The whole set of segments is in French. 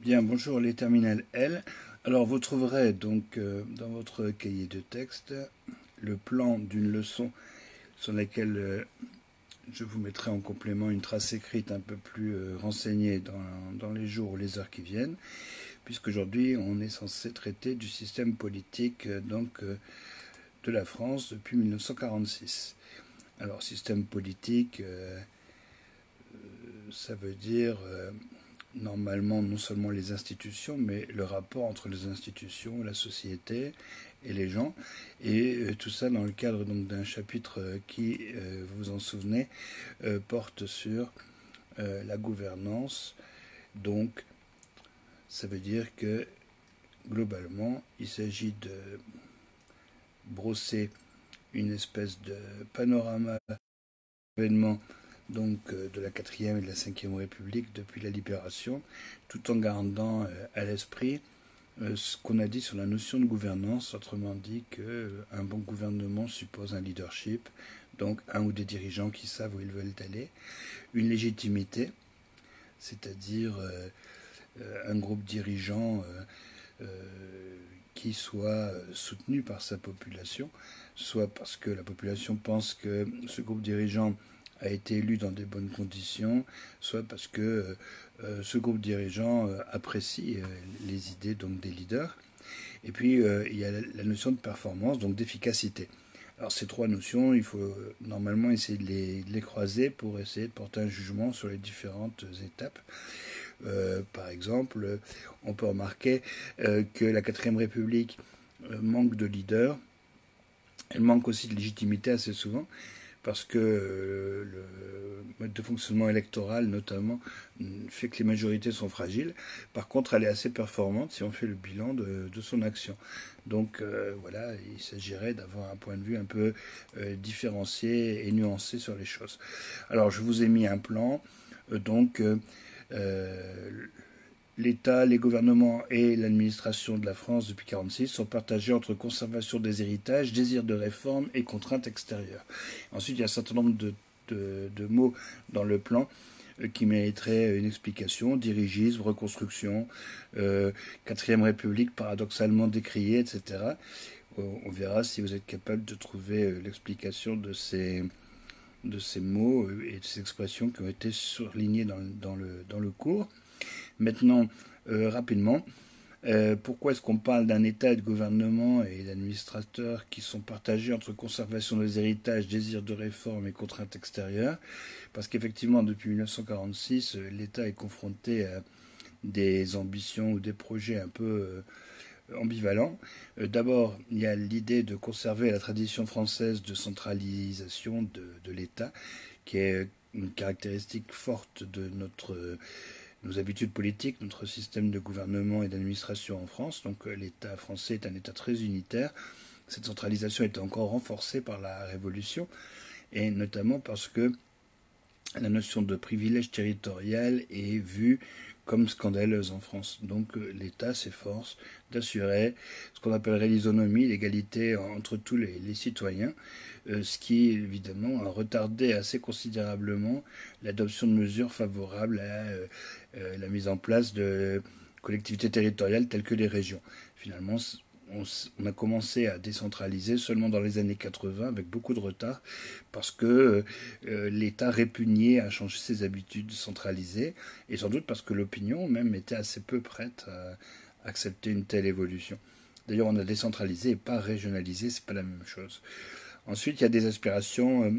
Bien, bonjour les terminales L. Alors vous trouverez donc dans votre cahier de texte le plan d'une leçon sur laquelle je vous mettrai en complément une trace écrite un peu plus renseignée dans les jours ou les heures qui viennent, puisqu'aujourd'hui on est censé traiter du système politique de la France depuis 1946. Alors système politique, ça veut dire normalement non seulement les institutions, mais le rapport entre les institutions, la société et les gens. Et tout ça dans le cadre donc d'un chapitre qui, vous vous en souvenez, porte sur la gouvernance. Donc, ça veut dire que globalement, il s'agit de brosser une espèce de panorama d'événements de la quatrième et de la cinquième République depuis la Libération, tout en gardant à l'esprit ce qu'on a dit sur la notion de gouvernance, autrement dit qu'un bon gouvernement suppose un leadership, donc un ou des dirigeants qui savent où ils veulent aller, une légitimité, c'est-à-dire un groupe dirigeant qui soit soutenu par sa population, soit parce que la population pense que ce groupe dirigeant a été élu dans des bonnes conditions, soit parce que ce groupe dirigeant apprécie les idées donc des leaders. Et puis il y a la notion de performance, donc d'efficacité. Alors ces trois notions, il faut normalement essayer de les croiser pour essayer de porter un jugement sur les différentes étapes. Par exemple, on peut remarquer que la quatrième République manque de leaders. Elle manque aussi de légitimité assez souvent parce que le mode de fonctionnement électoral notamment fait que les majorités sont fragiles. Par contre, elle est assez performante si on fait le bilan de son action. Donc voilà, il s'agirait d'avoir un point de vue un peu différencié et nuancé sur les choses. Alors je vous ai mis un plan, donc euh, l'État, les gouvernements et l'administration de la France depuis 1946 sont partagés entre conservation des héritages, désir de réforme et contraintes extérieures. Ensuite, il y a un certain nombre de mots dans le plan qui mériteraient une explication. Dirigisme, reconstruction, quatrième République paradoxalement décriée, etc. On verra si vous êtes capable de trouver l'explication de ces mots et de ces expressions qui ont été surlignés dans le cours. Maintenant, rapidement, pourquoi est-ce qu'on parle d'un État et de gouvernement et d'administrateurs qui sont partagés entre conservation des héritages, désir de réforme et contraintes extérieures? Parce qu'effectivement, depuis 1946, l'État est confronté à des ambitions ou des projets un peu ambivalents. D'abord, il y a l'idée de conserver la tradition française de centralisation de l'État, qui est une caractéristique forte de nos habitudes politiques, notre système de gouvernement et d'administration en France. Donc l'État français est un État très unitaire. Cette centralisation est encore renforcée par la Révolution, et notamment parce que la notion de privilège territorial est vue comme scandaleuse en France. Donc l'État s'efforce d'assurer ce qu'on appellerait l'isonomie, l'égalité entre tous les citoyens, ce qui évidemment a retardé assez considérablement l'adoption de mesures favorables à la mise en place de collectivités territoriales telles que les régions. Finalement, on a commencé à décentraliser seulement dans les années 80 avec beaucoup de retard parce que l'État répugnait à changer ses habitudes centralisées et sans doute parce que l'opinion même était assez peu prête à accepter une telle évolution. D'ailleurs, on a décentralisé et pas régionalisé, c'est pas la même chose. Ensuite, il y a des aspirations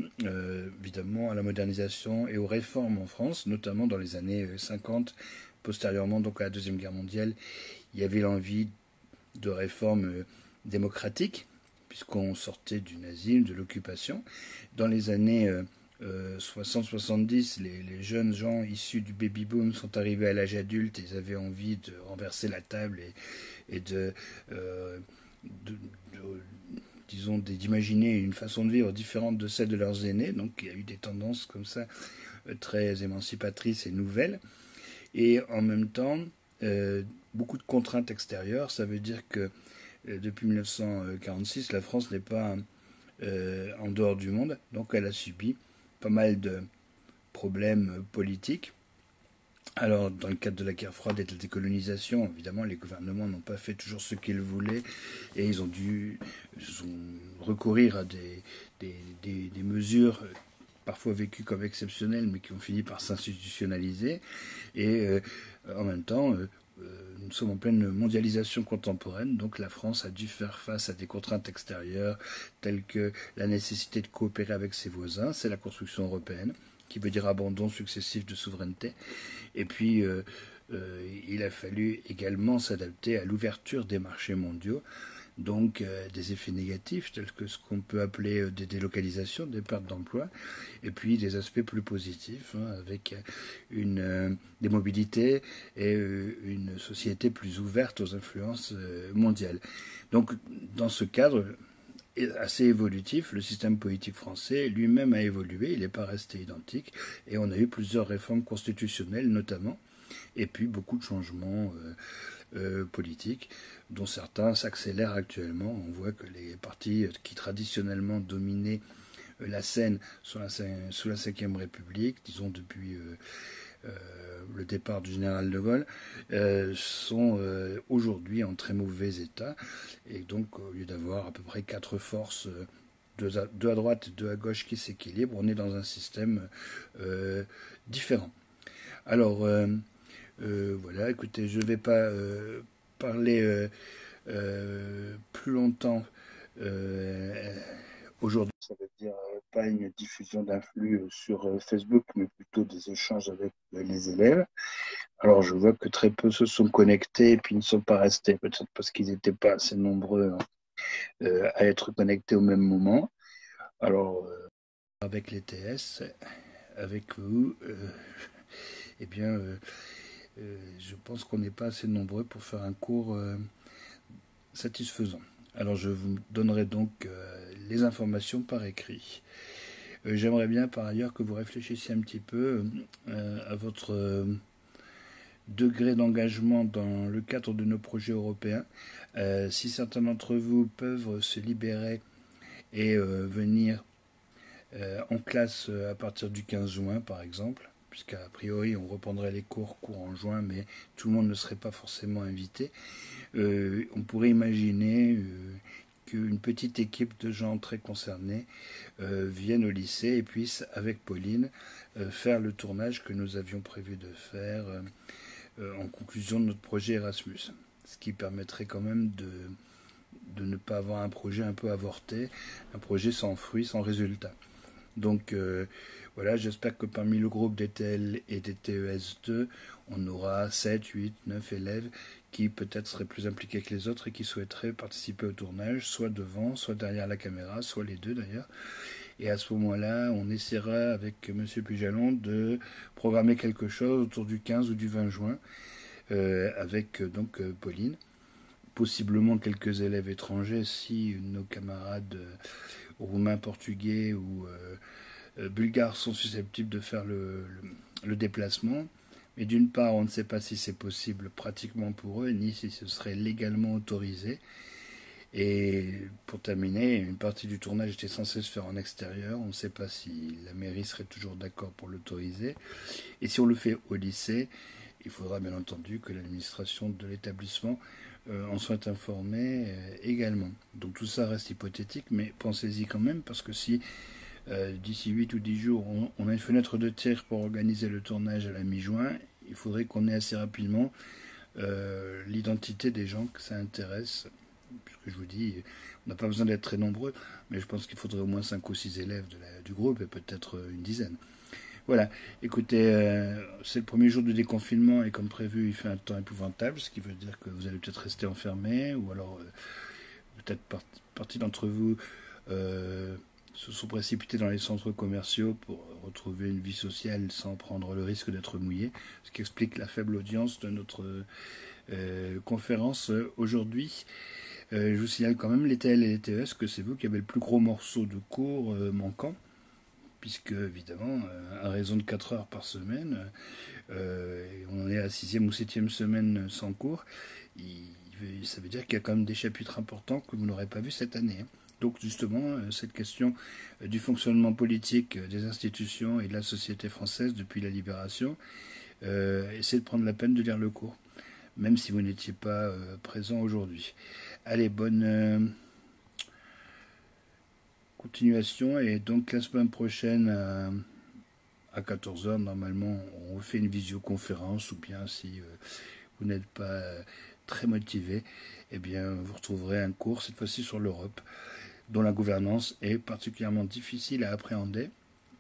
évidemment à la modernisation et aux réformes en France, notamment dans les années 50, postérieurement donc à la Deuxième Guerre mondiale. Il y avait l'envie de réformes démocratiques, puisqu'on sortait du nazisme, de l'occupation. Dans les années 60-70, les jeunes gens issus du baby-boom sont arrivés à l'âge adulte et ils avaient envie de renverser la table et de, disons, d'imaginer une façon de vivre différente de celle de leurs aînés. Donc il y a eu des tendances comme ça très émancipatrices et nouvelles. Et en même temps, beaucoup de contraintes extérieures. Ça veut dire que depuis 1946, la France n'est pas en dehors du monde, donc elle a subi pas mal de problèmes politiques. Alors, dans le cadre de la guerre froide et de la décolonisation, évidemment, les gouvernements n'ont pas fait toujours ce qu'ils voulaient et ils ont dû recourir à des mesures parfois vécues comme exceptionnelles, mais qui ont fini par s'institutionnaliser. Et en même temps, nous sommes en pleine mondialisation contemporaine, donc la France a dû faire face à des contraintes extérieures telles que la nécessité de coopérer avec ses voisins, c'est la construction européenne, qui veut dire abandon successif de souveraineté. Et puis, il a fallu également s'adapter à l'ouverture des marchés mondiaux, donc des effets négatifs tels que ce qu'on peut appeler des délocalisations, des pertes d'emplois, et puis des aspects plus positifs, hein, avec des mobilités et une société plus ouverte aux influences mondiales. Donc dans ce cadre assez évolutif, le système politique français lui-même a évolué, il n'est pas resté identique, et on a eu plusieurs réformes constitutionnelles notamment, et puis beaucoup de changements politiques, dont certains s'accélèrent actuellement. On voit que les partis qui traditionnellement dominaient la scène sous la Ve République, disons depuis le départ du général de Gaulle, sont aujourd'hui en très mauvais état. Et donc, au lieu d'avoir à peu près quatre forces, deux à droite et deux à gauche qui s'équilibrent, on est dans un système différent. Alors, voilà, écoutez, je ne vais pas parler plus longtemps aujourd'hui. Ça veut dire pas une diffusion d'un flux sur Facebook, mais plutôt des échanges avec les élèves. Alors, je vois que très peu se sont connectés et puis ne sont pas restés, peut-être parce qu'ils n'étaient pas assez nombreux à être connectés au même moment. Alors, avec les TS, avec vous, eh bien, je pense qu'on n'est pas assez nombreux pour faire un cours satisfaisant. Alors je vous donnerai donc les informations par écrit. J'aimerais bien par ailleurs que vous réfléchissiez un petit peu à votre degré d'engagement dans le cadre de nos projets européens. Si certains d'entre vous peuvent se libérer et venir en classe à partir du 15 juin par exemple, puisqu'à priori on reprendrait les cours courant juin, mais tout le monde ne serait pas forcément invité. On pourrait imaginer qu'une petite équipe de gens très concernés viennent au lycée et puissent, avec Pauline, faire le tournage que nous avions prévu de faire en conclusion de notre projet Erasmus. Ce qui permettrait quand même de ne pas avoir un projet un peu avorté, un projet sans fruit, sans résultat. Donc voilà, j'espère que parmi le groupe des TL et des TES2, on aura 7, 8, 9 élèves qui peut-être seraient plus impliqués que les autres et qui souhaiteraient participer au tournage, soit devant, soit derrière la caméra, soit les deux d'ailleurs. Et à ce moment-là, on essaiera avec Monsieur Pujalon de programmer quelque chose autour du 15 ou du 20 juin avec donc Pauline. Possiblement quelques élèves étrangers si nos camarades roumains, portugais ou bulgares sont susceptibles de faire le déplacement. Mais d'une part, on ne sait pas si c'est possible pratiquement pour eux, ni si ce serait légalement autorisé. Et pour terminer, une partie du tournage était censée se faire en extérieur. On ne sait pas si la mairie serait toujours d'accord pour l'autoriser. Et si on le fait au lycée, il faudra bien entendu que l'administration de l'établissement en soit informée également. Donc tout ça reste hypothétique, mais pensez-y quand même, parce que si d'ici 8 ou 10 jours, on a une fenêtre de tir pour organiser le tournage à la mi-juin, il faudrait qu'on ait assez rapidement l'identité des gens que ça intéresse. Puisque je vous dis, on n'a pas besoin d'être très nombreux, mais je pense qu'il faudrait au moins 5 ou 6 élèves du groupe et peut-être une dizaine. Voilà, écoutez, c'est le premier jour de déconfinement et comme prévu, il fait un temps épouvantable, ce qui veut dire que vous allez peut-être rester enfermés ou alors peut-être partie d'entre vous se sont précipités dans les centres commerciaux pour retrouver une vie sociale sans prendre le risque d'être mouillés, ce qui explique la faible audience de notre conférence aujourd'hui. Je vous signale quand même les TL et les TES que c'est vous qui avez le plus gros morceau de cours manquant, puisque évidemment, à raison de 4 heures par semaine, on est à la 6e ou 7e semaine sans cours, ça veut dire qu'il y a quand même des chapitres importants que vous n'aurez pas vus cette année. Hein. Donc justement, cette question du fonctionnement politique des institutions et de la société française depuis la libération essayez de prendre la peine de lire le cours, même si vous n'étiez pas présent aujourd'hui. Allez, bonne continuation, et donc la semaine prochaine à 14 h, normalement, on fait une visioconférence, ou bien si vous n'êtes pas très motivé, eh bien, vous retrouverez un cours, cette fois-ci sur l'Europe, dont la gouvernance est particulièrement difficile à appréhender,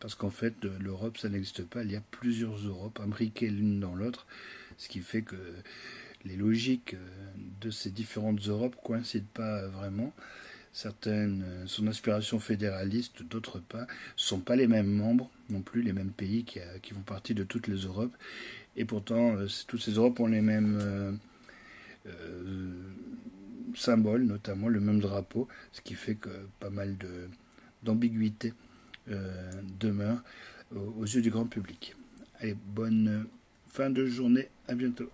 parce qu'en fait, l'Europe, ça n'existe pas. Il y a plusieurs Europes imbriquées l'une dans l'autre, ce qui fait que les logiques de ces différentes Europes ne coïncident pas vraiment. Certaines sont d'inspiration fédéraliste, d'autres pas. Ce ne sont pas les mêmes membres non plus, les mêmes pays qui font partie de toutes les Europes. Et pourtant, toutes ces Europes ont les mêmes symboles, notamment le même drapeau, ce qui fait que pas mal d'ambiguïté demeure aux yeux du grand public. Allez, bonne fin de journée, à bientôt.